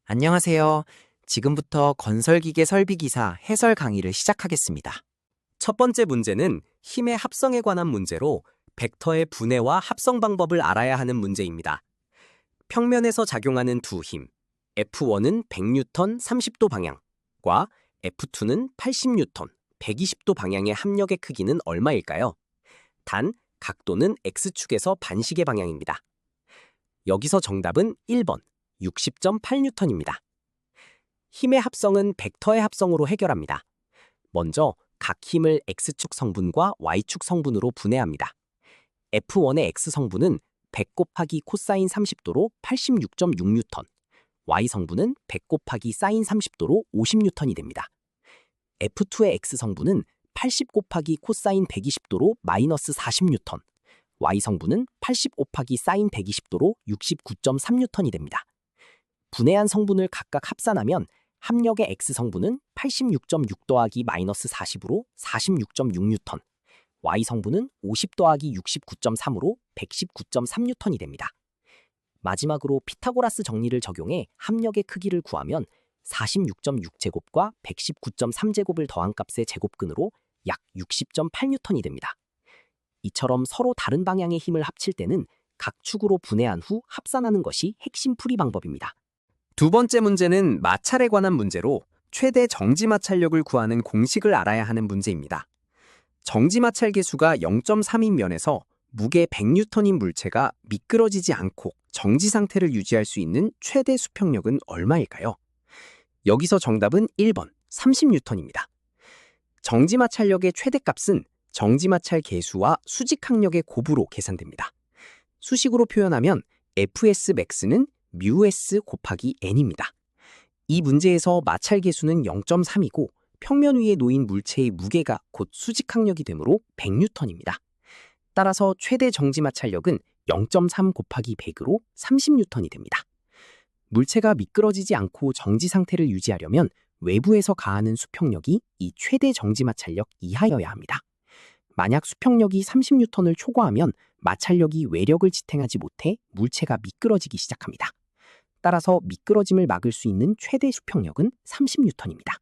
안녕하세요. 지금부터 건설기계 설비기사 해설 강의를 시작하겠습니다. 첫 번째 문제는 힘의 합성에 관한 문제로 벡터의 분해와 합성 방법을 알아야 하는 문제입니다. 평면에서 작용하는 두 힘, F1은 100N 30도 방향과 F2는 80N 120도 방향의 합력의 크기는 얼마일까요? 단, 각도는 X축에서 반시계 방향입니다. 여기서 정답은 1번, 60.8N입니다. 힘의 합성은 벡터의 합성으로 해결합니다. 먼저 각 힘을 X축 성분과 Y축 성분으로 분해합니다. F1의 X 성분은 100 곱하기 코사인 30도로 86.6N, Y 성분은 100 곱하기 사인 30도로 50N이 됩니다. F2의 X 성분은 80 곱하기 코사인 120도로 마이너스 40N, Y 성분은 80 곱하기 사인 120도로 69.3N이 됩니다. 분해한 성분을 각각 합산하면 합력의 X 성분은 86.6 더하기 마이너스 40으로 46.6N, Y 성분은 50 더하기 69.3으로 119.3N이 됩니다. 마지막으로 피타고라스 정리를 적용해 합력의 크기를 구하면 46.6제곱과 119.3제곱을 더한 값의 제곱근으로 약 60.8N이 됩니다. 이처럼 서로 다른 방향의 힘을 합칠 때는 각 축으로 분해한 후 합산하는 것이 핵심 풀이 방법입니다. 두 번째 문제는 마찰에 관한 문제로 최대 정지 마찰력을 구하는 공식을 알아야 하는 문제입니다. 정지 마찰 계수가 0.3인 면에서 무게 100N인 물체가 미끄러지지 않고 정지 상태를 유지할 수 있는 최대 수평력은 얼마일까요? 여기서 정답은 1번, 30N입니다. 정지 마찰력의 최대값은 정지 마찰 계수와 수직 항력의 곱으로 계산됩니다. 수식으로 표현하면 Fs max는 μs 곱하기 n입니다. 이 문제에서 마찰 계수는 0.3이고 평면 위에 놓인 물체의 무게가 곧 수직 항력이 되므로 100N입니다. 따라서 최대 정지 마찰력은 0.3 곱하기 100으로 30N이 됩니다. 물체가 미끄러지지 않고 정지 상태를 유지하려면 외부에서 가하는 수평력이 이 최대 정지 마찰력 이하여야 합니다. 만약 수평력이 30N을 초과하면 마찰력이 외력을 지탱하지 못해 물체가 미끄러지기 시작합니다. 따라서 미끄러짐을 막을 수 있는 최대 수평력은 30N입니다.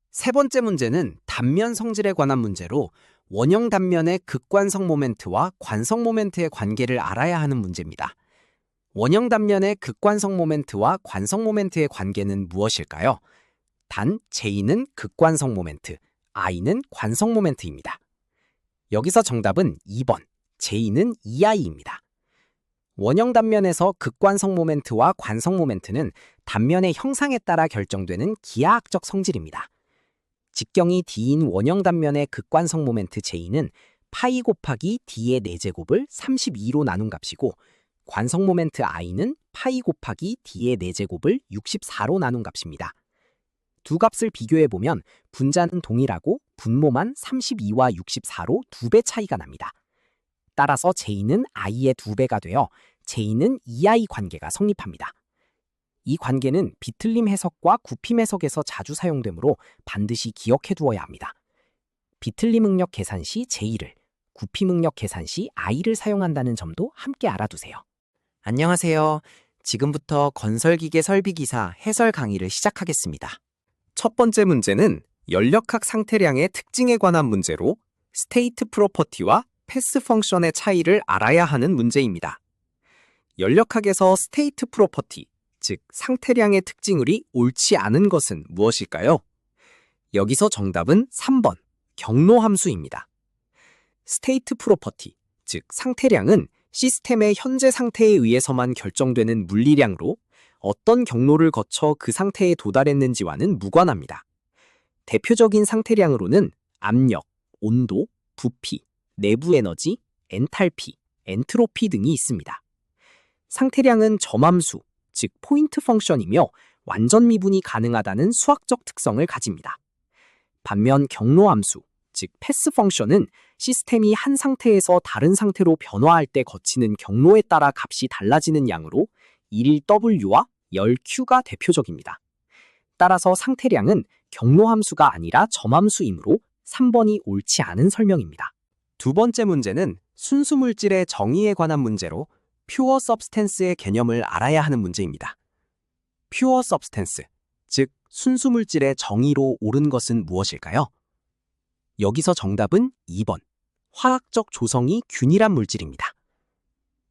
세 번째 문제는 단면 성질에 관한 문제로 원형 단면의 극관성 모멘트와 관성 모멘트의 관계를 알아야 하는 문제입니다. 원형 단면의 극관성 모멘트와 관성 모멘트의 관계는 무엇일까요? 단, J는 극관성 모멘트, I는 관성 모멘트입니다. 여기서 정답은 2번, J는 2I입니다. 원형 단면에서 극관성 모멘트와 관성 모멘트는 단면의 형상에 따라 결정되는 기하학적 성질입니다. 직경이 D인 원형 단면의 극관성 모멘트 J는 파이 곱하기 D의 4제곱을 32로 나눈 값이고 관성 모멘트 I는 파이 곱하기 D의 4제곱을 64로 나눈 값입니다. 두 값을 비교해보면 분자는 동일하고 분모만 32와 64로 2배 차이가 납니다. 따라서 J는 I의 2배가 되어 J는 2I 관계가 성립합니다. 이 관계는 비틀림 해석과 굽힘 해석에서 자주 사용되므로 반드시 기억해 두어야 합니다. 비틀림 응력 계산 시 J를, 굽힘 응력 계산 시 I를 사용한다는 점도 함께 알아두세요. 안녕하세요. 지금부터 건설기계 설비기사 해설 강의를 시작하겠습니다. 첫 번째 문제는 연력학 상태량의 특징에 관한 문제로 스테이트 프로퍼티와 패스 펑션의 차이를 알아야 하는 문제입니다. 연력학에서 스테이트 프로퍼티, 즉 상태량의 특징을이 옳지 않은 것은 무엇일까요? 여기서 정답은 3번, 경로함수입니다. 스테이트 프로퍼티, 즉 상태량은 시스템의 현재 상태에 의해서만 결정되는 물리량으로 어떤 경로를 거쳐 그 상태에 도달했는지와는 무관합니다. 대표적인 상태량으로는 압력, 온도, 부피, 내부 에너지, 엔탈피, 엔트로피 등이 있습니다. 상태량은 점함수, 즉 포인트 펑션이며 완전 미분이 가능하다는 수학적 특성을 가집니다. 반면 경로함수, 즉 패스 펑션은 시스템이 한 상태에서 다른 상태로 변화할 때 거치는 경로에 따라 값이 달라지는 양으로 1W와 열 Q가 대표적입니다. 따라서 상태량은 경로함수가 아니라 점함수이므로 3번이 옳지 않은 설명입니다. 두 번째 문제는 순수물질의 정의에 관한 문제로 퓨어 서브스텐스의 개념을 알아야 하는 문제입니다. pure substance, 즉 순수물질의 정의로 옳은 것은 무엇일까요? 여기서 정답은 2번. 화학적 조성이 균일한 물질입니다.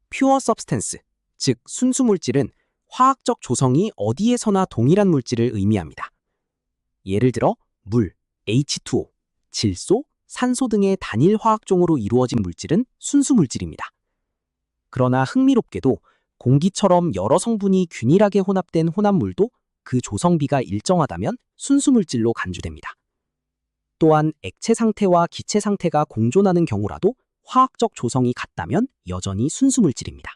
pure substance, 즉 순수물질은 화학적 조성이 어디에서나 동일한 물질을 의미합니다. 예를 들어 물, H2O, 질소, 산소 등의 단일 화학종으로 이루어진 물질은 순수물질입니다. 그러나 흥미롭게도 공기처럼 여러 성분이 균일하게 혼합된 혼합물도 그 조성비가 일정하다면 순수물질로 간주됩니다. 또한 액체 상태와 기체 상태가 공존하는 경우라도 화학적 조성이 같다면 여전히 순수물질입니다.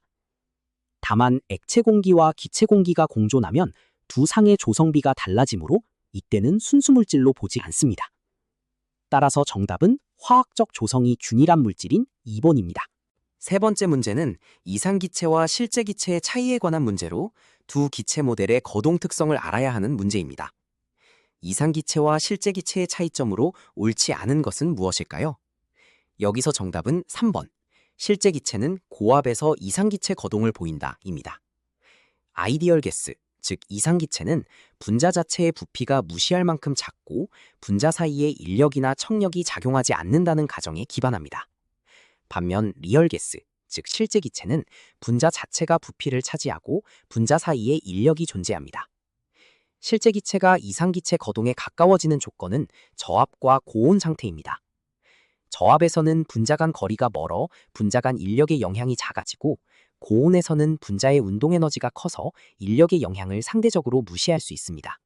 다만 액체 공기와 기체 공기가 공존하면 두 상의 조성비가 달라지므로 이때는 순수물질로 보지 않습니다. 따라서 정답은 화학적 조성이 균일한 물질인 2번입니다. 세 번째 문제는 이상기체와 실제기체의 차이에 관한 문제로 두 기체 모델의 거동 특성을 알아야 하는 문제입니다. 이상기체와 실제기체의 차이점으로 옳지 않은 것은 무엇일까요? 여기서 정답은 3번. 실제기체는 고압에서 이상기체 거동을 보인다입니다. 아이디얼 가스, 즉 이상기체는 분자 자체의 부피가 무시할 만큼 작고 분자 사이에 인력이나 청력이 작용하지 않는다는 가정에 기반합니다. 반면 리얼 가스, 즉 실제기체는 분자 자체가 부피를 차지하고 분자 사이에 인력이 존재합니다. 실제기체가 이상기체 거동에 가까워지는 조건은 저압과 고온 상태입니다. 저압에서는 분자 간 거리가 멀어 분자 간 인력의 영향이 작아지고 고온에서는 분자의 운동에너지가 커서 인력의 영향을 상대적으로 무시할 수 있습니다.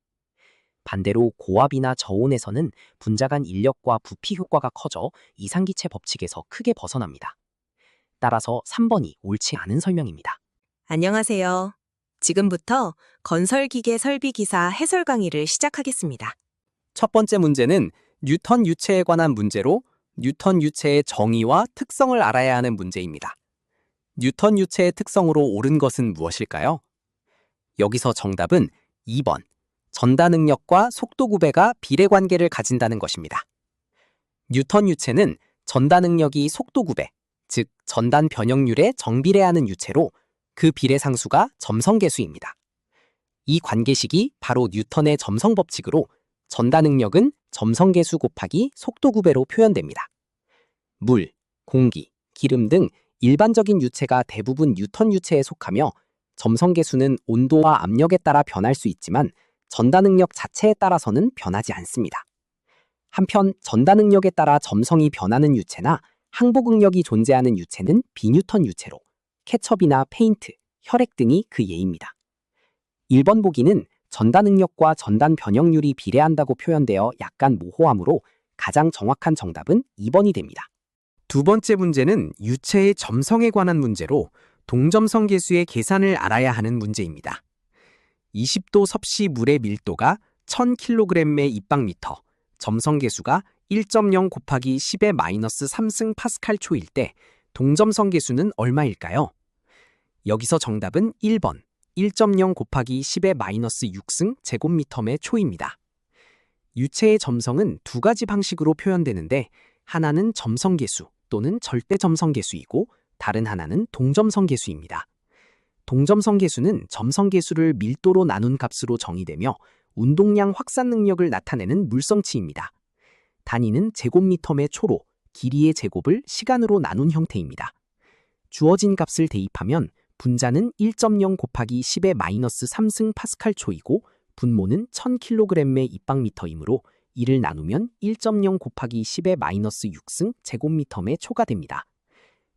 반대로 고압이나 저온에서는 분자 간 인력과 부피 효과가 커져 이상기체 법칙에서 크게 벗어납니다. 따라서 3번이 옳지 않은 설명입니다. 안녕하세요. 지금부터 건설기계 설비기사 해설 강의를 시작하겠습니다. 첫 번째 문제는 뉴턴 유체에 관한 문제로 뉴턴 유체의 정의와 특성을 알아야 하는 문제입니다. 뉴턴 유체의 특성으로 옳은 것은 무엇일까요? 여기서 정답은 2번. 전다 능력과 속도 구배가 비례관계를 가진다는 것입니다. 뉴턴 유체는 전다 능력이 속도 구배, 즉 전단 변형률에 정비례하는 유체로 그 비례상수가 점성계수입니다. 이 관계식이 바로 뉴턴의 점성 법칙으로 전다 능력은 점성계수 곱하기 속도 구배로 표현됩니다. 물, 공기, 기름 등 일반적인 유체가 대부분 뉴턴 유체에 속하며 점성계수는 온도와 압력에 따라 변할 수 있지만 전다 능력 자체에 따라서는 변하지 않습니다. 한편 전다 능력에 따라 점성이 변하는 유체나 항복 응력이 존재하는 유체는 비뉴턴 유체로 케첩이나 페인트, 혈액 등이 그 예입니다. 1번 보기는 전다 능력과 전단 변형률이 비례한다고 표현되어 약간 모호하므로 가장 정확한 정답은 2번이 됩니다. 두 번째 문제는 유체의 점성에 관한 문제로 동점성 계수의 계산을 알아야 하는 문제입니다. 20도 섭씨 물의 밀도가 1000kg의 입방미터, 점성 계수가 1.0 곱하기 10의 마이너스 3승 파스칼 초일 때 동점성 계수는 얼마일까요? 여기서 정답은 1번. 1.0 곱하기 10의 마이너스 6승 제곱미터의 초입니다. 유체의 점성은 두 가지 방식으로 표현되는데 하나는 점성계수 또는 절대점성계수이고 다른 하나는 동점성계수입니다. 동점성계수는 점성계수를 밀도로 나눈 값으로 정의되며 운동량 확산 능력을 나타내는 물성치입니다. 단위는 제곱미터의 초로 길이의 제곱을 시간으로 나눈 형태입니다. 주어진 값을 대입하면 분자는 1.0 곱하기 10의 마이너스 3승 파스칼 초이고 분모는 1000kg의 입방미터이므로 이를 나누면 1.0 곱하기 10의 마이너스 6승 제곱미터의 초가 됩니다.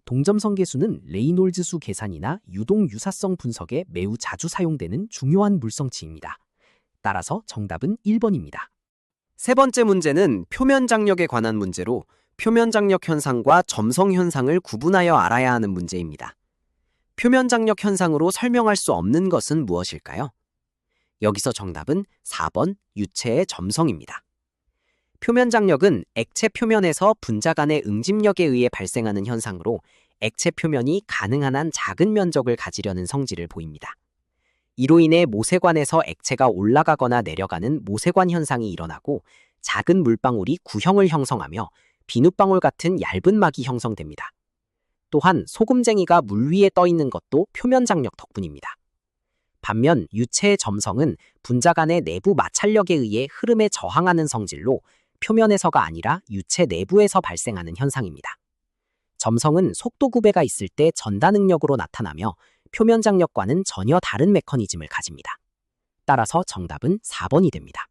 동점성계수는 레이놀즈수 계산이나 유동 유사성 분석에 매우 자주 사용되는 중요한 물성치입니다. 따라서 정답은 1번입니다. 세 번째 문제는 표면 장력에 관한 문제로 표면 장력 현상과 점성 현상을 구분하여 알아야 하는 문제입니다. 표면 장력 현상으로 설명할 수 없는 것은 무엇일까요? 여기서 정답은 4번 유체의 점성입니다. 표면 장력은 액체 표면에서 분자 간의 응집력에 의해 발생하는 현상으로 액체 표면이 가능한 한 작은 면적을 가지려는 성질을 보입니다. 이로 인해 모세관에서 액체가 올라가거나 내려가는 모세관 현상이 일어나고 작은 물방울이 구형을 형성하며 비눗방울 같은 얇은 막이 형성됩니다. 또한 소금쟁이가 물 위에 떠 있는 것도 표면 장력 덕분입니다. 반면 유체의 점성은 분자 간의 내부 마찰력에 의해 흐름에 저항하는 성질로 표면에서가 아니라 유체 내부에서 발생하는 현상입니다. 점성은 속도 구배가 있을 때 전다 능력으로 나타나며 표면 장력과는 전혀 다른 메커니즘을 가집니다. 따라서 정답은 4번이 됩니다.